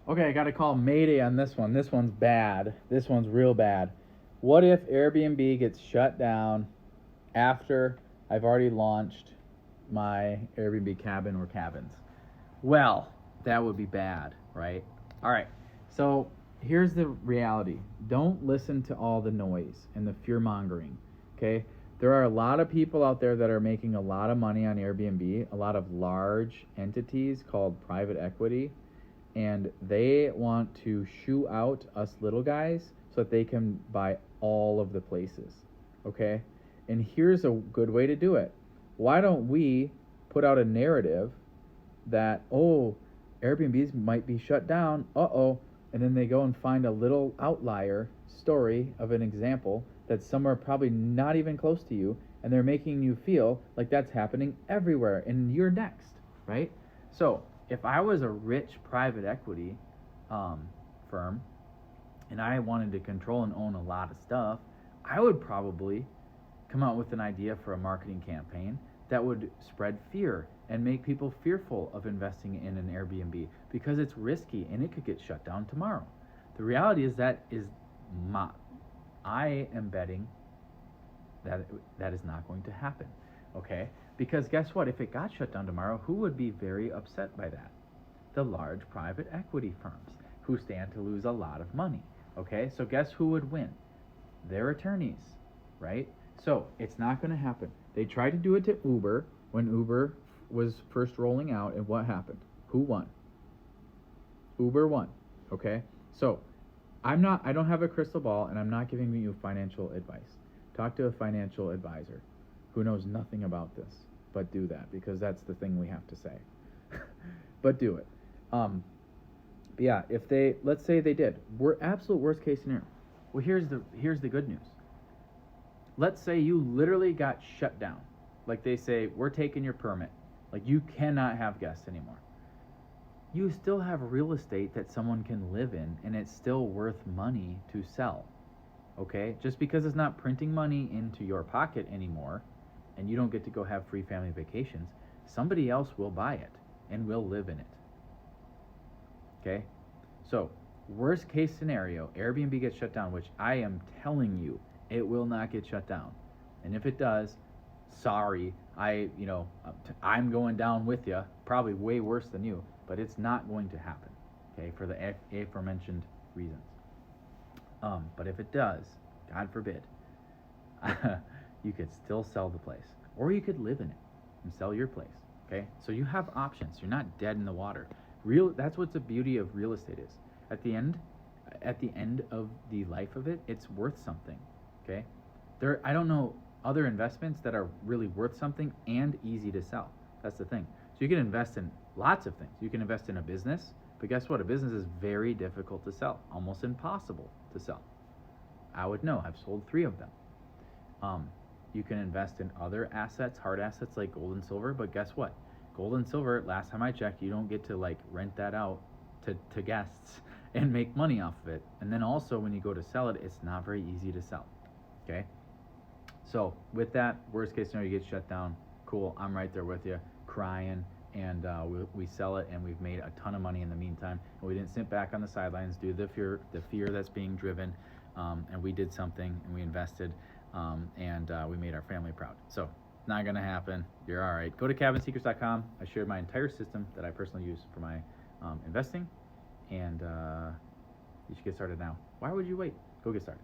Okay, I got to call Mayday on this one. This one's bad. This one's real bad. What if Airbnb gets shut down after I've already launched my Airbnb cabin or cabins? Well, that would be bad, right? All right. So here's the reality. Don't listen to all the noise and the fear mongering. Okay? There are a lot of people out there that are making a lot of money on Airbnb, a lot of large entities called private equity, and they want to shoo out us little guys so that they can buy all of the places. Okay? And here's a good way to do it. Why don't we put out a narrative that, oh, Airbnbs might be shut down, and then they go and find a little outlier story of an example that's somewhere probably not even close to you, and they're making you feel like that's happening everywhere and you're next, right? So if I was a rich private equity firm and I wanted to control and own a lot of stuff, I would probably come out with an idea for a marketing campaign that would spread fear and make people fearful of investing in an Airbnb because it's risky and it could get shut down tomorrow. The reality is I am betting that that is not going to happen. Okay? Because guess what? If it got shut down tomorrow, who would be very upset by that? The large private equity firms who stand to lose a lot of money. Okay? So guess who would win? Their attorneys, right? So it's not going to happen. They tried to do it to Uber when Uber was first rolling out, and what happened? Who won? Uber won. Okay? So I don't have a crystal ball, and I'm not giving you financial advice. Talk to a financial advisor who knows nothing about this, but do that because that's the thing we have to say. But do it. But yeah, let's say they did. We're absolute worst case scenario. Well, here's the good news. Let's say you literally got shut down. Like they say, we're taking your permit. Like you cannot have guests anymore. You still have real estate that someone can live in, and it's still worth money to sell. Okay? Just because it's not printing money into your pocket anymore, and you don't get to go have free family vacations, somebody else will buy it and will live in it. Okay? So, worst case scenario, Airbnb gets shut down, which I am telling you, it will not get shut down. And if it does, sorry, I'm going down with you, probably way worse than you, but it's not going to happen, okay, for the aforementioned reasons. But if it does, God forbid, you could still sell the place, or you could live in it and sell your place, okay? So you have options. You're not dead in the water. That's what the beauty of real estate is. At the end of the life of it, it's worth something, okay? I don't know other investments that are really worth something and easy to sell. That's the thing. So you can invest in lots of things. You can invest in a business, but guess what? A business is very difficult to sell, almost impossible to sell. I would know. I've sold 3 of them. You can invest in other assets, hard assets like gold and silver, but guess what? Gold and silver, last time I checked, you don't get to like rent that out to guests and make money off of it. And then also when you go to sell it, it's not very easy to sell. Okay? So with that, worst case scenario, you get shut down. Cool, I'm right there with you, crying, and we sell it, and we've made a ton of money in the meantime. And we didn't sit back on the sidelines, do the fear that's being driven, and we did something, and we invested, and we made our family proud. So not gonna happen. You're all right. Go to cabinsecrets.com. I shared my entire system that I personally use for my investing, and you should get started now. Why would you wait? Go get started.